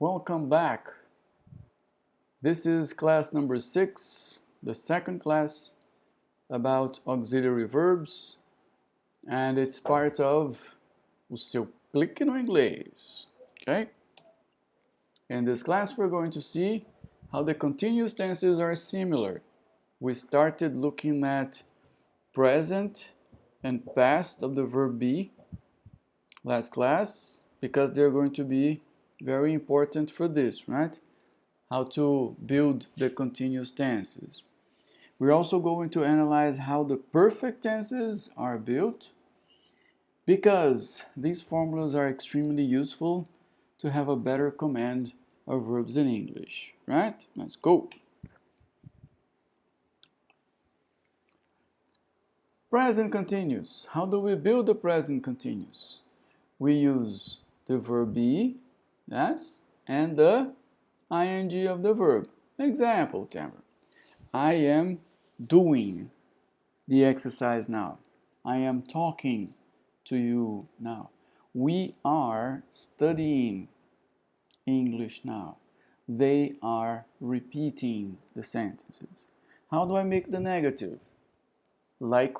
Welcome back. This is class number 6, the second class about auxiliary verbs, and it's part of o seu clique no inglês, okay? In this class, we're going to see how the continuous tenses are similar. We started looking at present and past of the verb be last class because they're going to be very important for this, right? How to build the continuous tenses. We're also going to analyze how the perfect tenses are built because these formulas are extremely useful to have a better command of verbs in English, right? Let's go. Present continuous. How do we build the present continuous? We use the verb be, yes, and the ing of the verb. Example, Tamara. I am doing the exercise now. I am talking to you now. We are studying English now. They are repeating the sentences. How do I make the negative? Like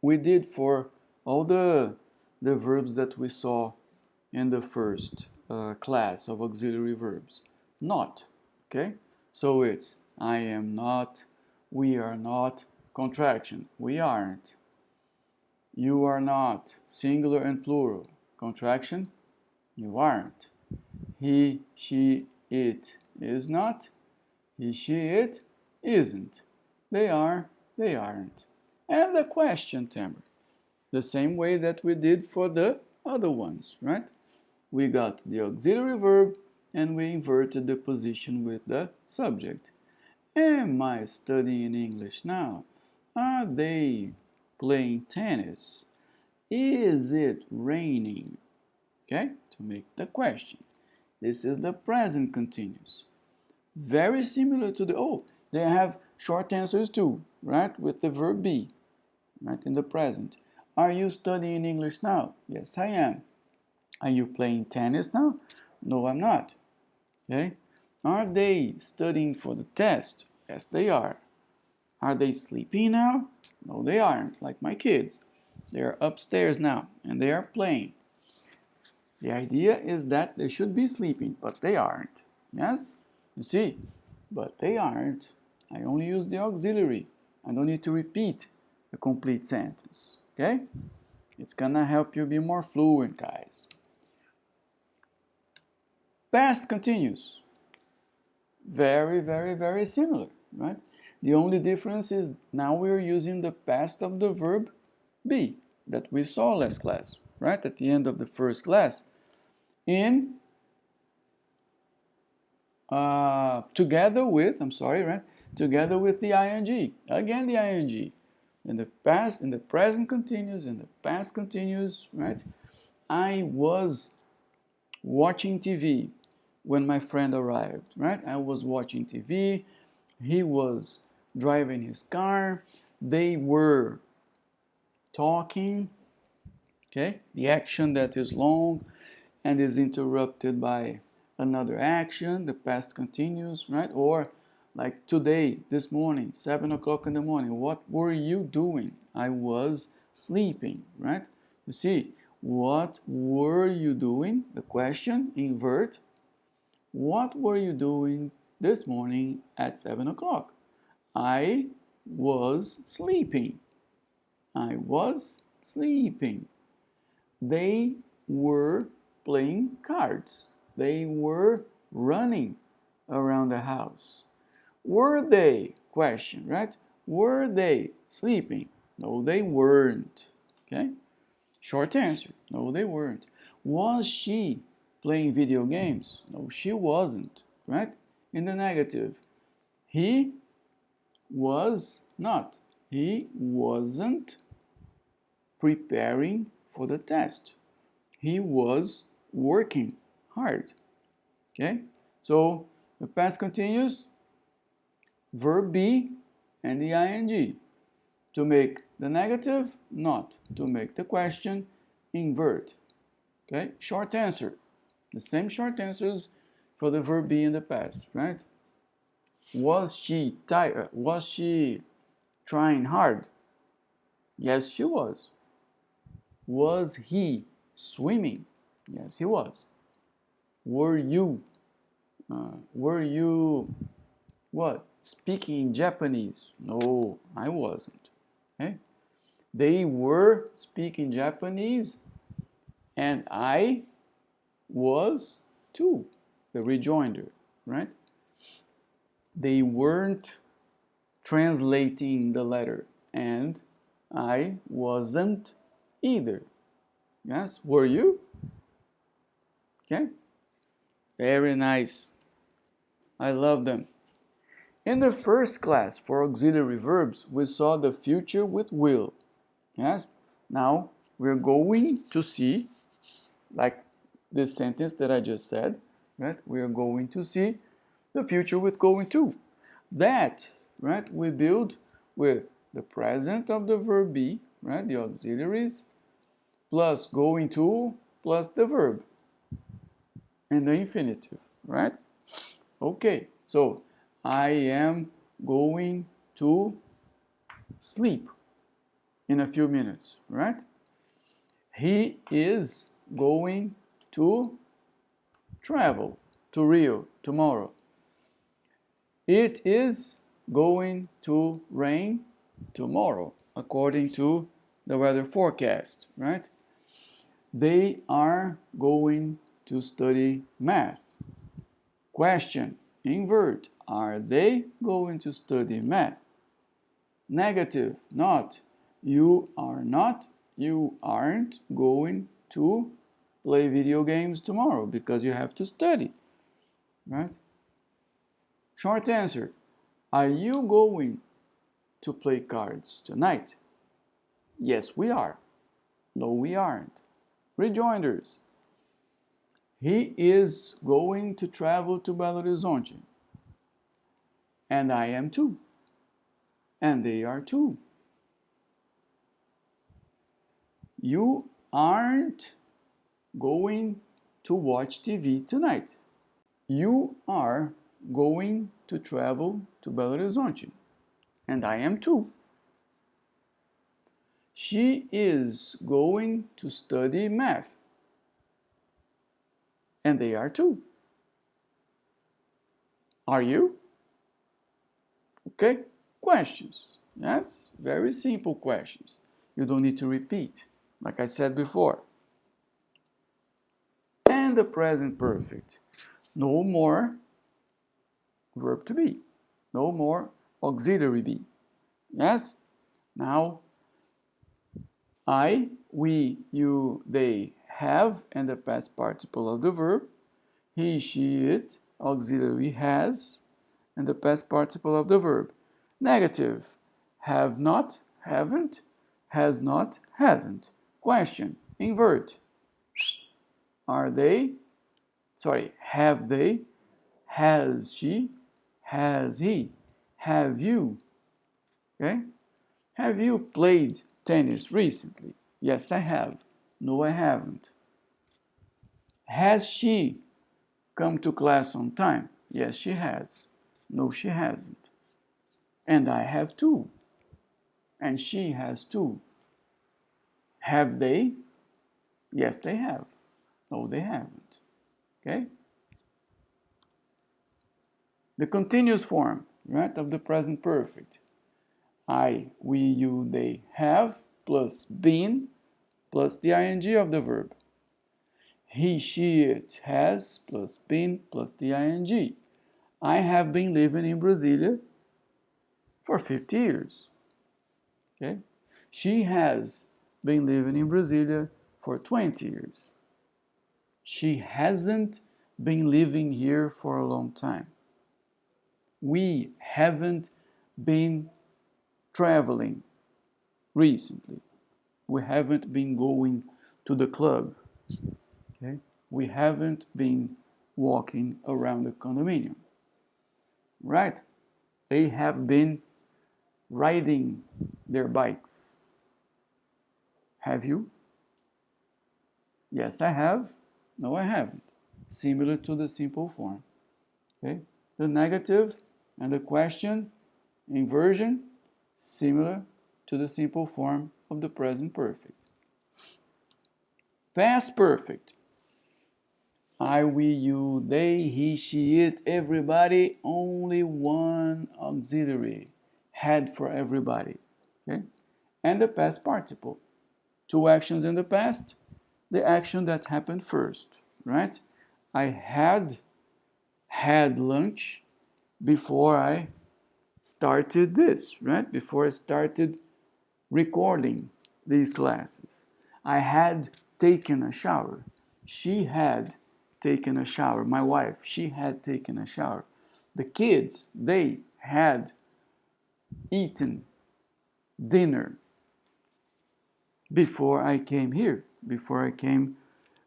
we did for all the verbs that we saw in the first class of auxiliary verbs. Not, okay? So it's I am not, we are not, contraction, we aren't. You are not, singular and plural, contraction, you aren't. He, she, it is not, he, she, it isn't. They are, they aren't. And the question, Tamara, the same way that we did for the other ones, right? We got the auxiliary verb and we inverted the position with the subject. Am I studying English now? Are they playing tennis? Is it raining? Okay, to make the question. This is the present continuous. Very similar to the, they have short answers too, right? With the verb be, right, in the present. Are you studying English now? Yes, I am. Are you playing tennis now? No, I'm not. Okay? Are they studying for the test? Yes, they are. Are they sleeping now? No, they aren't, like my kids. They're upstairs now, and they are playing. The idea is that they should be sleeping, but they aren't. Yes? You see? But they aren't. I only use the auxiliary. I don't need to repeat a complete sentence. Okay? It's gonna help you be more fluent, guys. Past continuous. Very, very, very similar, right? The only difference is now we're using the past of the verb be that we saw last class, right? At the end of the first class. Together with the ing. Again, the ing. In the past, in the present continuous, in the past continuous, right? I was watching TV when my friend arrived, right? I was watching TV, he was driving his car, they were talking, okay? The action that is long and is interrupted by another action, the past continuous, right? Or like today, this morning, 7 o'clock in the morning, what were you doing? I was sleeping, right? You see, what were you doing? The question, invert. What were you doing this morning at 7 o'clock? I was sleeping. I was sleeping. They were playing cards. They were running around the house. Were they? Question, right? Were they sleeping? No, they weren't. Okay? Short answer. No, they weren't. Was she playing video games? No, she wasn't, right? In the negative, he was not. He wasn't preparing for the test. He was working hard. Okay? So the past continuous, verb be and the ing. To make the negative, not. To make the question, invert. Okay? Short answer. The same short answers for the verb be in the past, right? Was she tired? Was she trying hard? Yes, she was. Was he swimming? Yes, he was. Were you what? Speaking Japanese? No, I wasn't. Okay? They were speaking Japanese and I was too. The rejoinder, right? They weren't translating the letter and I wasn't either. Yes, were you? Okay, very nice. I love them. In the first class for auxiliary verbs, we saw the future with will. Yes, now we're going to see, like this sentence that I just said, right? We are going to see the future with going to. That, right, we build with the present of the verb be, right, the auxiliaries, plus going to, plus the verb, and the infinitive, right? Okay, so I am going to sleep in a few minutes, right? He is going to travel to Rio tomorrow. It is going to rain tomorrow, according to the weather forecast, right? They are going to study math. Question, invert, are they going to study math? Negative, not. You are not, you aren't going to play video games tomorrow because you have to study, right? Short answer, are you going to play cards tonight? Yes, we are. No, we aren't. Rejoinders. He is going to travel to Belo Horizonte. And I am too. And they are too. You aren't going to watch TV tonight. You are going to travel to Belo Horizonte. And I am too. She is going to study math. And they are too. Are you? Okay, questions. Yes, very simple questions. You don't need to repeat, like I said before. And the present perfect. No more verb to be. No more auxiliary be. Yes? Now, I, we, you, they have and the past participle of the verb. He, she, it, auxiliary has and the past participle of the verb. Negative, have not, haven't, has not, hasn't. Question, invert. Are they, have they, has she, has he, have you, okay? Have you played tennis recently? Yes, I have. No, I haven't. Has she come to class on time? Yes, she has. No, she hasn't. And I have too. And she has too. Have they? Yes, they have. No, they haven't. Okay? The continuous form, right, of the present perfect. I, we, you, they have plus been plus the ing of the verb. He, she, it has plus been plus the ing. I have been living in Brasilia for 50 years. Okay? She has been living in Brasilia for 20 years. She hasn't been living here for a long time. We haven't been traveling recently. We haven't been going to the club. Okay? We haven't been walking around the condominium. Right? They have been riding their bikes. Have you? Yes, I have. No, I haven't. similar to the simple form. Okay? The negative and the question inversion, similar to the simple form of the present perfect. Past perfect. I, we, you, they, he, she, it, everybody, only one auxiliary. Had for everybody. Okay? And the past participle. Two actions in the past, the action that happened first, right? I had lunch before I started this, right? Before I started recording these classes. I had taken a shower. She had taken a shower. My wife, she had taken a shower. The kids, they had eaten dinner before I came here, before I came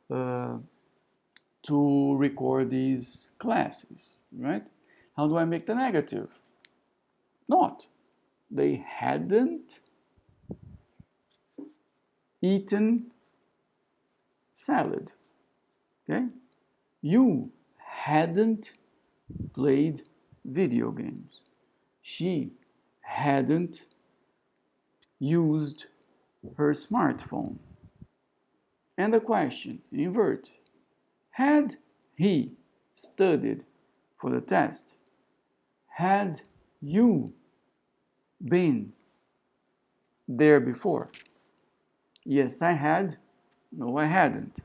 to record these classes, right? How do I make the negative? Not. They hadn't eaten salad, okay? You hadn't played video games. She hadn't used her smartphone. And the question, invert. Had he studied for the test? Had you been there before? Yes, I had. No, I hadn't.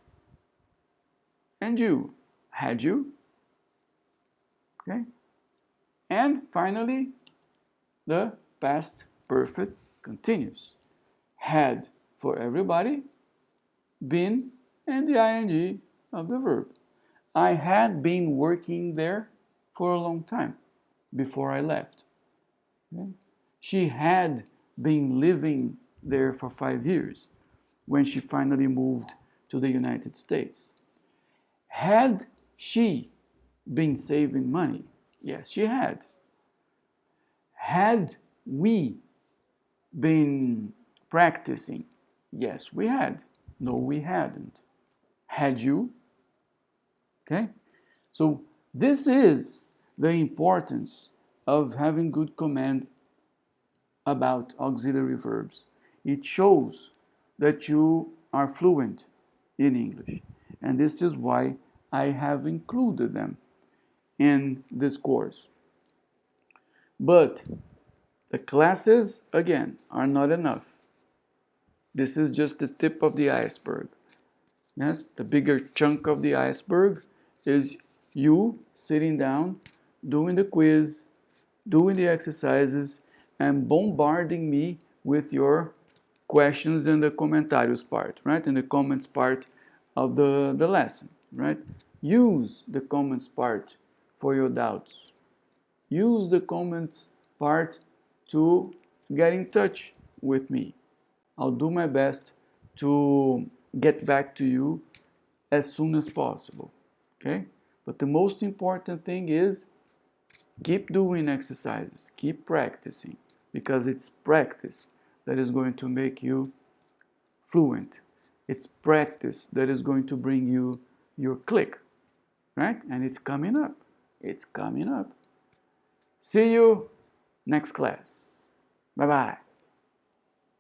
And you? Had you? Okay? And finally, the past perfect continuous. Had for everybody, been, and the ing of the verb. I had been working there for a long time before I left. Okay? She had been living there for 5 years when she finally moved to the United States. Had she been saving money? Yes, she had. Had we been practicing? Yes, we had. No, we hadn't. Had you? Okay? So this is the importance of having good command about auxiliary verbs. It shows that you are fluent in English. And this is why I have included them in this course. But the classes, again, are not enough. This is just the tip of the iceberg. Yes, the bigger chunk of the iceberg is you sitting down, doing the quiz, doing the exercises, and bombarding me with your questions in the comentários part, right? In the comments part of the lesson, right? Use the comments part for your doubts. Use the comments part to get in touch with me. I'll do my best to get back to you as soon as possible, okay? But the most important thing is keep doing exercises, keep practicing, because it's practice that is going to make you fluent. It's practice that is going to bring you your click, right? And it's coming up. It's coming up. See you next class. Bye-bye.